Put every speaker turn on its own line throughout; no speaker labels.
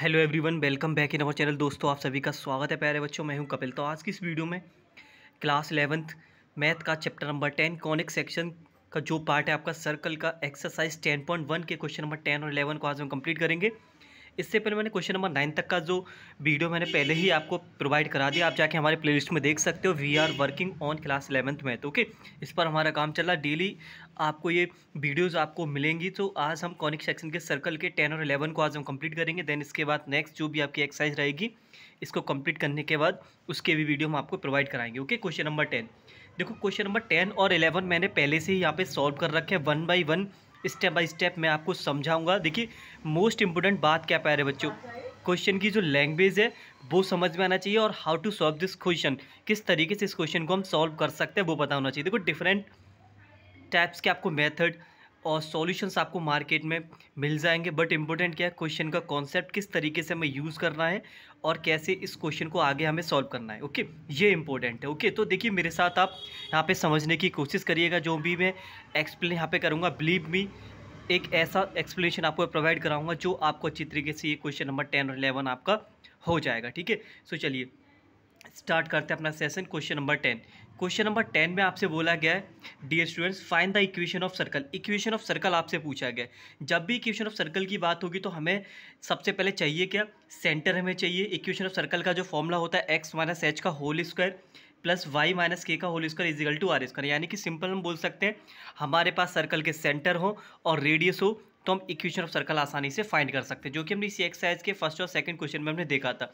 Hello everyone, welcome back in our channel. दोस्तों, आप सभी का स्वागत है प्यारे बच्चों। मैं हूं कपिल। तो आज की इस वीडियो में क्लास 11th मैथ का चैप्टर नंबर 10 कॉनिक सेक्शन का जो पार्ट है आपका सर्कल का एक्सरसाइज 10.1 के क्वेश्चन नंबर 10 और 11 को आज हम कंप्लीट करेंगे। इससे पहले मैंने क्वेश्चन नंबर 9 तक का जो वीडियो मैंने पहले ही आपको प्रोवाइड करा दिया। आप जाके हमारे प्लेलिस्ट में देख सकते हो। We are working on class 11th math. Okay, इस पर हमारा काम चल रहा है। डेली आपको ये वीडियोस आपको मिलेंगी। तो आज हम कॉनिक सेक्शन के सर्कल के 10 और 11 को आज हम कंप्लीट करेंगे। देन इसके बाद नेक्स्ट जो भी आपकी एक्सरसाइज रहेगी, इसको कंप्लीट करने के बाद उसके भी वीडियो हम आपको प्रोवाइड कराएंगे। ओके, क्वेश्चन नंबर 10 देखो। क्वेश्चन नंबर 10 और 11 मैंने पहले से ही यहाँ पे सॉल्व कर रखे हैं। One by one, step by step मैं आपको समझाऊंगा। देखिए, मोस्ट इंपोर्टेंट बात क्या प्यारे बच्चों, क्वेश्चन की जो लैंग्वेज है वो समझ में आना चाहिए, और how to solve this question, किस तरीके से इस क्वेश्चन को हम सॉल्व कर सकते हैं वो पता होना चाहिए। देखो, डिफरेंट टाइप्स के आपको मेथड और सॉल्यूशंस आपको मार्केट में मिल जाएंगे, बट इंपॉर्टेंट क्या है, क्वेश्चन का कॉन्सेप्ट किस तरीके से हमें यूज़ करना है और कैसे इस क्वेश्चन को आगे हमें सॉल्व करना है। ओके, ये इंपॉर्टेंट है। ओके, तो देखिए, मेरे साथ आप यहाँ पे समझने की कोशिश करिएगा। जो भी मैं एक्सप्लेन यहाँ पे करूँगा, बिलीव मी, एक ऐसा एक्सप्लेनेशन आपको प्रोवाइड कराऊंगा जो आपको अच्छी तरीके से ये क्वेश्चन नंबर 10 और 11 आपका हो जाएगा। ठीक है, सो चलिए स्टार्ट करते हैं अपना सेशन। Question number 10। क्वेश्चन नंबर 10 में आपसे बोला गया है, dear students, find the equation of circle. Equation of circle आपसे पूछा गया है। जब भी इक्वेशन ऑफ सर्कल की बात होगी तो हमें सबसे पहले चाहिए क्या, सेंटर हमें चाहिए। इक्वेशन ऑफ सर्कल का जो फॉर्मूला होता है एक्स माइनस एच का whole square plus y minus k का whole square is equal to r square. यानी कि सिंपल हम बोल सकते हैं, हमारे पास सर्कल के सेंटर हो और रेडियस हो तो हम इक्वेशन ऑफ सर्कल आसानी से फाइंड कर सकते हैं, जो कि हमने इसी एक्सरसाइज के फर्स्ट और सेकंड क्वेश्चन में हमने देखा था।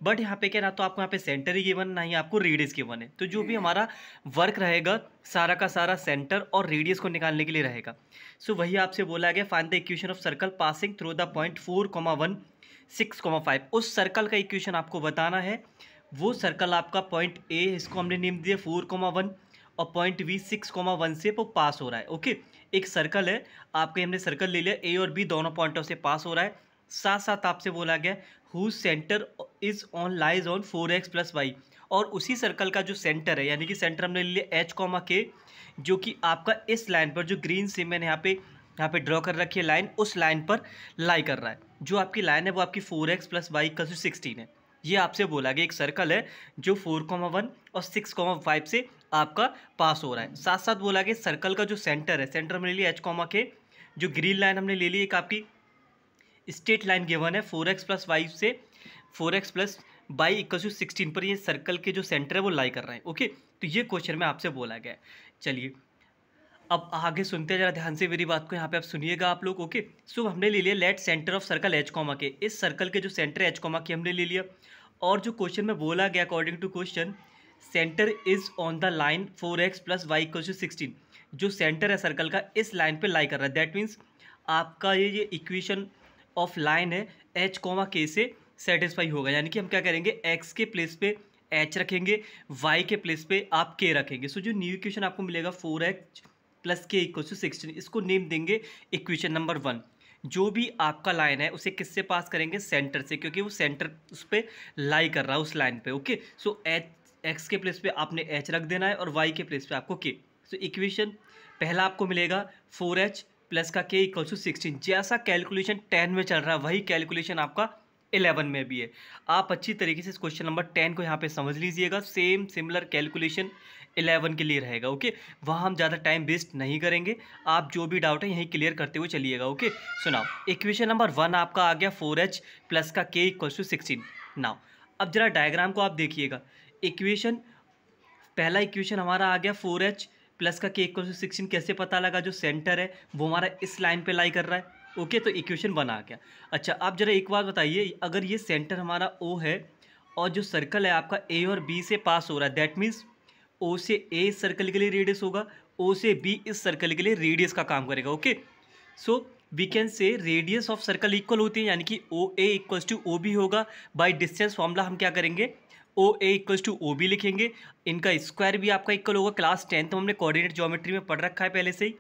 बट यहाँ पे क्या, ना तो आपको यहाँ पे सेंटर ही गिवन, ना ही आपको रेडियस गिवन है। तो जो भी हमारा वर्क रहेगा सारा का सारा सेंटर और रेडियस को निकालने के लिए रहेगा। सो वही आपसे बोला गया, find the equation of circle passing through the point 4,1 6,5। उस सर्कल का इक्वेशन आपको बताना है। वो सर्कल आपका पॉइंट ए, इसको हमने नेम दिया 4,1, और पॉइंट बी 6,1 से वो पास हो रहा है। ओके, एक सर्कल है, आपके हमने सर्कल ले लिया, ए और बी दोनों पॉइंटों से पास हो रहा है। साथ साथ आपसे बोला गया whose centre is on lies on 4x plus y. और उसी सर्कल का जो सेंटर है, यानी कि सेंटर हमने ले लिया एच कॉमा के, जो कि आपका इस लाइन पर, जो ग्रीन से मैंने यहाँ पे ड्रॉ कर रखी है लाइन, उस लाइन पर लाई कर रहा है। जो आपकी लाइन है वो आपकी 4x प्लस वाई का 16 है। ये आपसे बोला गया एक सर्कल है जो 4,1 और 6,5 से आपका पास हो रहा है। साथ साथ बोला गया सर्कल का जो सेंटर है, सेंटर हमने ले लिया एच कॉमा के, जो ग्रीन लाइन हमने ले ली एक आपकी स्ट्रेट लाइन गिवन है 4x प्लस वाई से 4x plus y equal to 16 पर, ये सर्कल के जो सेंटर है वो लाई कर रहे हैं। ओके, तो ये क्वेश्चन में आपसे बोला गया है। चलिए अब आगे सुनते हैं जरा ध्यान से मेरी बात को, यहाँ पे आप सुनिएगा आप लोग। ओके, सो हमने ले लिया let centre of circle h comma k. इस सर्कल के जो सेंटर है एच कॉमा के हमने ले लिया, और जो क्वेश्चन में बोला गया according to question, centre is on the line 4x plus y equal to 16। जो सेंटर है सर्कल का इस लाइन पे लाई कर रहा है। दैट मीन्स आपका ये इक्वेशन ऑफ लाइन है एच कॉमा के से सेटिस्फाई होगा। यानी कि हम क्या करेंगे, एक्स के प्लेस पे एच रखेंगे, वाई के प्लेस पे आप के रखेंगे। सो जो न्यू इक्वेशन आपको मिलेगा 4x प्लस के इक्वल टू 16, इसको नेम देंगे इक्वेशन नंबर 1। जो भी आपका लाइन है उसे किससे पास करेंगे, सेंटर से, क्योंकि वो सेंटर उस पर लाई कर रहा है उस लाइन पे। ओके, सो एक्स के प्लेस पे आपने एच रख देना है और वाई के प्लेस पे आपको के। सो इक्वेशन पहला आपको मिलेगा 4h प्लस का के इक्वल टू 16। जैसा कैलकुलेशन 10 में चल रहा है वही कैलकुलेशन आपका 11 में भी है। आप अच्छी तरीके से इस क्वेश्चन नंबर 10 को यहाँ पे समझ लीजिएगा। सेम सिमिलर कैलकुलेशन 11 के लिए रहेगा। ओके, वहाँ हम ज़्यादा टाइम वेस्ट नहीं करेंगे। आप जो भी डाउट है यहीं क्लियर करते हुए चलिएगा। ओके, सुनाओ, इक्वेशन नंबर 1 आपका आ गया 4h प्लस का के इक्वल टू 16। नाउ अब जरा डायग्राम को आप देखिएगा। इक्वेशन पहला इक्वेशन हमारा आ गया 4h प्लस का के इक्वल टू 16। कैसे पता लगा, जो सेंटर है वो हमारा इस लाइन पे लाई कर रहा है। ओके, तो इक्वेशन 1 आ गया। अच्छा, आप जरा एक बात बताइए, अगर ये सेंटर हमारा O है और जो सर्कल है आपका A और B से पास हो रहा है, दैट मीन्स O से A इस सर्कल के लिए रेडियस होगा, O से B इस सर्कल के लिए रेडियस का काम करेगा। Okay, so we can say radius of circle equal होती है, यानी कि O A equals to O B होगा। बाय डिस्टेंस फॉर्मूला हम क्या करेंगे, O A equals to O B लिखेंगे। इनका स्क्वायर भी आपका इक्वल होगा। क्लास 10 तो हमने कोऑर्डिनेट ज्योमेट्री में पढ़ रखा है पहले से ही।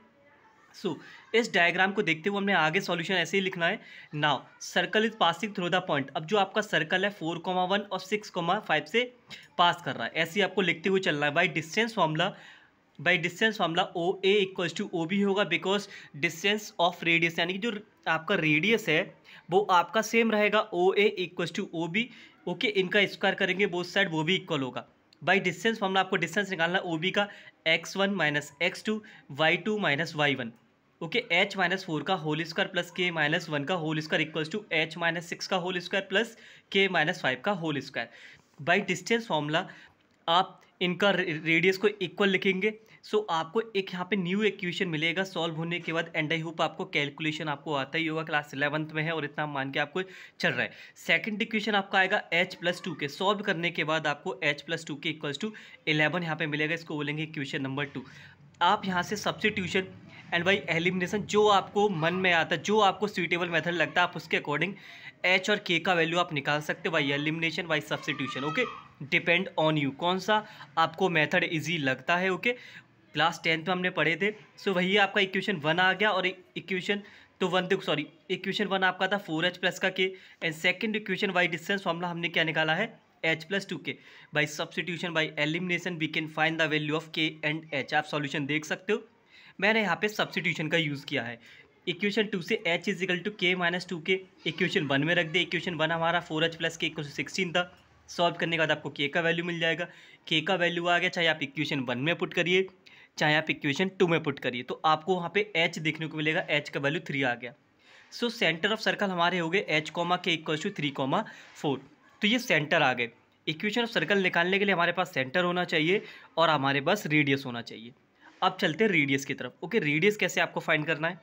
सो इस डायग्राम को देखते हुए हमने आगे सॉल्यूशन ऐसे ही लिखना है। Now circle is passing through the point. अब जो आपका सर्कल है 4,1 और 6,5 से पास कर रहा है, ऐसे ही आपको लिखते हुए चलना है। By distance formula by distance formula O A equals to O B होगा, बिकॉज डिस्टेंस ऑफ रेडियस यानी कि जो आपका रेडियस है वो आपका सेम रहेगा, O A equals to O B. Okay, इनका स्क्वायर करेंगे बोथ साइड, वो भी इक्वल होगा। बाई डिस्टेंस फॉर्मूला आपको डिस्टेंस निकालना ओ बी का, x1 minus x2 y2 minus y1। ओके, h माइनस 4 का whole square plus k minus 1 का whole square equals to h minus 6 का whole square plus k minus 5 का whole square. By distance formula आप इनका radius को equal लिखेंगे। सो आपको एक यहाँ पे न्यू इक्वेशन मिलेगा सॉल्व होने के बाद, एंड आई होप आपको कैलकुलेशन आपको आता ही होगा, क्लास 11th में है और इतना मान के आपको चल रहा है। सेकंड इक्वेशन आपका आएगा h प्लस 2 के, सॉल्व करने के बाद आपको h प्लस 2 के इक्वल्स टू 11 यहाँ पे मिलेगा, इसको बोलेंगे इक्वेशन नंबर 2। आप यहाँ से सब्स्टिट्यूशन एंड बाई एलिमिनेशन जो आपको मन में आता है, जो आपको सूटेबल मेथड लगता है, आप उसके अकॉर्डिंग h और k का वैल्यू आप निकाल सकते हो by elimination by substitution. Okay, depend on you कौन सा आपको मेथड इजी लगता है। ओके, क्लास 10th में हमने पढ़े थे। सो वही आपका इक्वेशन 1 आ गया, और इक्वेशन तो वन देखो सॉरी इक्वेशन 1 आपका था 4h प्लस का k, and second equation by distance formula हमने क्या निकाला है, h plus 2k। By substitution by elimination we can find the value of k and h। आप सॉल्यूशन देख सकते हो, मैंने यहाँ पे सब्स्टिट्यूशन का यूज़ किया है। इक्वेशन 2 से h is equal to k minus 2k equation 1 में रख दे। इक्वेशन 1 हमारा 4h plus k equal to 16 था। सॉल्व करने के बाद आपको k का वैल्यू मिल जाएगा। k का वैल्यू आ गया, चाहे आप इक्वेशन 1 में पुट करिए चाहे आप इक्वेशन 2 में पुट करिए, तो आपको वहाँ पे h देखने को मिलेगा, h का वैल्यू 3 आ गया। सो सेंटर ऑफ सर्कल हमारे हो गए h comma k equal to 3,4। तो ये सेंटर आ गए। इक्वेशन ऑफ सर्कल निकालने के लिए हमारे पास सेंटर होना चाहिए और हमारे पास रेडियस होना चाहिए। अब चलते हैं रेडियस की तरफ। ओके, रेडियस कैसे आपको फाइंड करना है।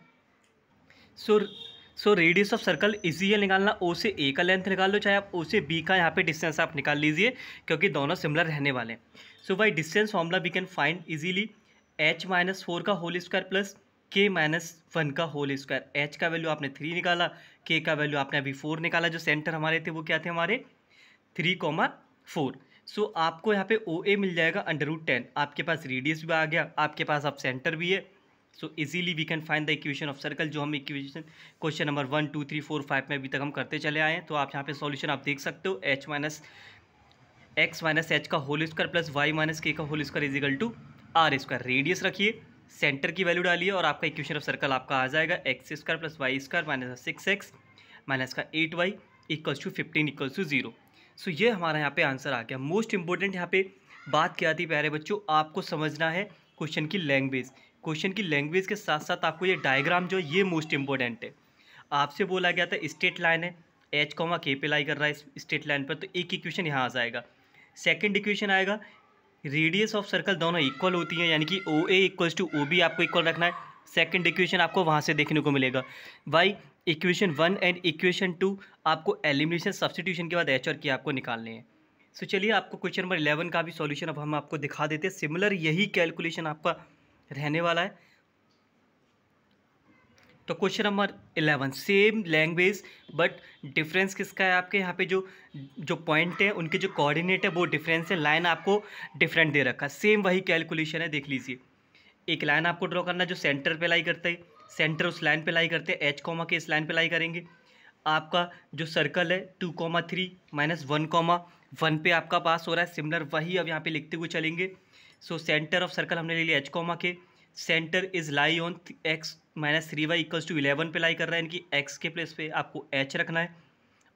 So radius of circle easy है निकालना, ओ से ए का लेंथ निकाल लो, चाहे आप ओ से बी का यहाँ पे डिस्टेंस आप निकाल लीजिए, क्योंकि दोनों सिमिलर रहने वाले हैं। So by distance formula we can find easily h minus 4 का whole square plus k minus 1 का होल स्क्वायर। h का वैल्यू आपने 3 निकाला, k का वैल्यू आपने अभी 4 निकाला। जो सेंटर हमारे थे वो क्या थे हमारे 3,4। सो आपको यहाँ पे ओ ए मिल जाएगा √10। आपके पास रेडियस भी आ गया, आपके पास अब सेंटर भी है। So easily we can find the equation of circle, जो हम इक्वेशन क्वेश्चन नंबर 1 2 3 4 5 में अभी तक हम करते चले आए हैं। तो आप यहाँ पे सॉल्यूशन आप देख सकते हो, x माइनस h का whole square plus y minus k का whole square is equal to r square. Radius रखिए, सेंटर की वैल्यू डालिए और आपका इक्वेशन ऑफ सर्कल आपका आ जाएगा x square plus y square minus 6x minus का 8y equals to 15 equals to 0। So ये हमारा यहाँ पे आंसर आ गया। मोस्ट इंपॉर्टेंट यहाँ पे बात क्या थी प्यारे बच्चों, आपको समझना है क्वेश्चन की लैंग्वेज। क्वेश्चन की लैंग्वेज के साथ साथ आपको ये डायग्राम जो है ये मोस्ट इंपॉर्टेंट है। आपसे बोला गया था स्ट्रेट लाइन है, h कॉमा k पे लाई कर रहा है इस स्ट्रेट लाइन पर, तो एक इक्वेशन यहाँ आ जाएगा। सेकंड इक्वेशन आएगा रेडियस ऑफ सर्कल दोनों इक्वल होती हैं, यानी कि O A equals to O B आपको इक्वल रखना है। सेकंड इक्वेशन आपको वहाँ से देखने को मिलेगा। बाई इक्वेशन 1 एंड इक्वेशन 2 आपको एलिमिनेशन सब्स्टिट्यूशन के बाद h और k आपको निकालने हैं। सो चलिए आपको क्वेश्चन नंबर 11 का भी सॉल्यूशन अब हम आपको दिखा देते हैं। सिमिलर यही कैलकुलेशन आपका रहने वाला है। तो question number 11 same language, but difference किसका है, आपके यहाँ पे जो पॉइंट है उनके जो कोऑर्डिनेट है वो डिफरेंस है, लाइन आपको डिफरेंट दे रखा है। सेम वही कैलकुलेशन है, देख लीजिए। एक लाइन आपको ड्रॉ करना है जो सेंटर पे लाई करते हैं, सेंटर उस लाइन पे लाई करते हैं, h कॉमा के इस लाइन पे लाई करेंगे। आपका जो सर्कल है 2,3 माइनस 1,1 पे आपका पास हो रहा है। सिमिलर वही अब यहाँ पे लिखते हुए चलेंगे। सो सेंटर ऑफ सर्कल हमने ले लिया h comma k, centre is lie on x minus 3y equals to 11 पे लाई कर रहा है, इनकी x के प्लेस पे आपको h रखना है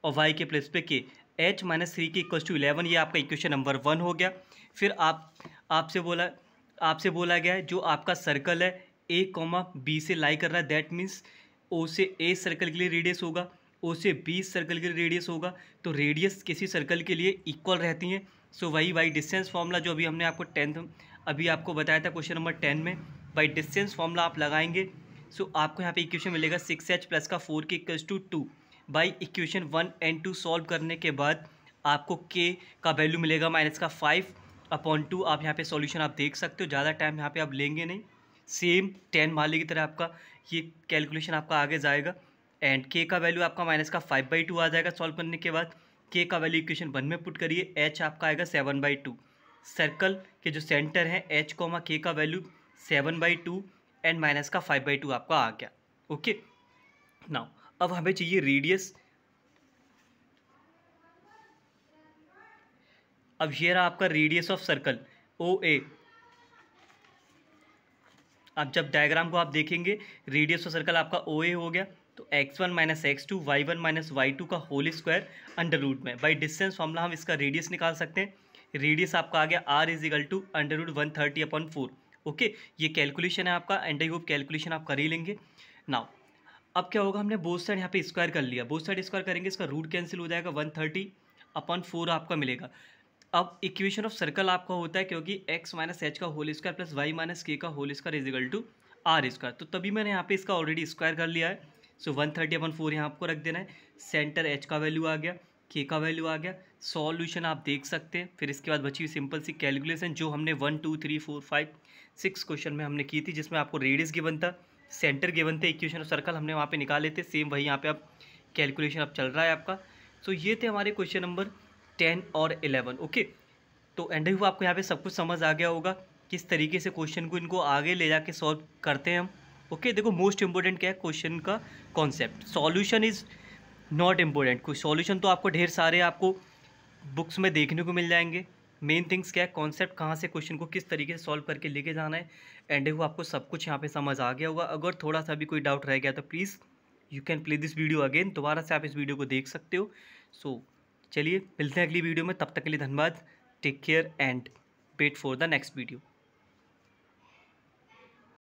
और y के प्लेस पे k। h माइनस 3 के इक्वल्स टू 11, ये आपका इक्वेशन नंबर 1 हो गया। फिर आपसे बोला गया है जो आपका सर्कल है a कॉमा बी से लाई कर रहा है, दैट मीन्स o से a सर्कल के लिए रेडियस होगा, o से b सर्कल के लिए रेडियस होगा। तो रेडियस किसी सर्कल के लिए इक्वल रहती हैं। सो वही बाई डिस्टेंस फॉर्मूला जो अभी हमने आपको 10th अभी आपको बताया था क्वेश्चन नंबर 10 में, बाई डिस्टेंस फॉर्मूला आप लगाएंगे। सो आपको यहाँ पे इक्वेशन मिलेगा 6h प्लस का 4 k equals to 2। By equation 1 and 2 solve करने के बाद आपको k का वैल्यू मिलेगा माइनस का 5/2। आप यहाँ पे सॉल्यूशन आप देख सकते हो, ज़्यादा टाइम यहाँ पे आप लेंगे नहीं। सेम 10 वाले की तरह आपका ये कैलकुलेशन आपका आगे जाएगा। एंड k का वैल्यू आपका माइनस का 5/2 आ जाएगा सॉल्व करने के बाद। k का वैल्यू इक्वेशन 1 में पुट करिए, h आपका आएगा 7/2। सर्कल के जो सेंटर है h कॉमा k का वैल्यू 7/2 एंड माइनस का 5/2 आपका आ गया। ओके, नाउ अब हमें चाहिए रेडियस। अब ये रहा आपका रेडियस ऑफ सर्कल ओ ए। अब जब डायग्राम को आप देखेंगे, रेडियस ऑफ सर्कल आपका ओ ए हो गया, तो x1 minus x2 y1 minus y2 का होल स्क्वायर अंडर रूट में, बाई डिस्टेंस फॉर्मूला हम इसका रेडियस निकाल सकते हैं। रेडियस आपका आ गया r is equal to under root 130/4। Okay, ये कैलकुलेशन है आपका, एंड आई होप कैलकुलेशन आप कर ही लेंगे। नाउ अब क्या होगा, हमने बोथ साइड यहाँ पे स्क्वायर कर लिया, बोथ साइड स्क्वायर करेंगे, इसका रूट कैंसिल हो जाएगा, 130/4 आपका मिलेगा। अब इक्वेशन ऑफ सर्कल आपका होता है, क्योंकि x माइनस एच का whole square plus y minus k का whole square is equal to r square, तो तभी मैंने यहाँ पे इसका ऑलरेडी स्क्वायर कर लिया है। सो 130/4 यहाँ आपको रख देना है। सेंटर h का वैल्यू आ गया, k का वैल्यू आ गया, सॉल्यूशन आप देख सकते हैं। फिर इसके बाद बची हुई सिंपल सी कैलकुलेशन जो हमने 1 2 3 4 5 6 क्वेश्चन में हमने की थी, जिसमें आपको रेडियस गिवन था, सेंटर गिवन थे, इक्वेशन ऑफ सर्कल हमने वहाँ पे निकाले थे, सेम वही यहाँ पे अब कैलकुलेशन अब चल रहा है आपका। सो ये थे हमारे क्वेश्चन नंबर 10 और 11। ओके, तो एंड हुआ आपको यहाँ पे सब कुछ समझ आ गया होगा किस तरीके से क्वेश्चन को इनको आगे ले जाके सॉल्व करते हैं हम। ओके, देखो मोस्ट इंपॉर्टेंट क्या है, क्वेश्चन का concept, solution is not important. कोई सॉल्यूशन तो आपको ढेर सारे आपको बुक्स में देखने को मिल जाएंगे, मेन थिंग्स क्या है, कॉन्सेप्ट कहाँ से क्वेश्चन को किस तरीके से सॉल्व करके लेके जाना है। एंड वो आपको सब कुछ यहाँ पे समझ आ गया होगा। अगर थोड़ा सा भी कोई डाउट रह गया तो please you can play this video again, दोबारा से आप इस वीडियो को देख सकते हो। सो चलिए मिलते हैं अगली वीडियो में, तब तक के लिए धन्यवाद, take care and wait for the next video.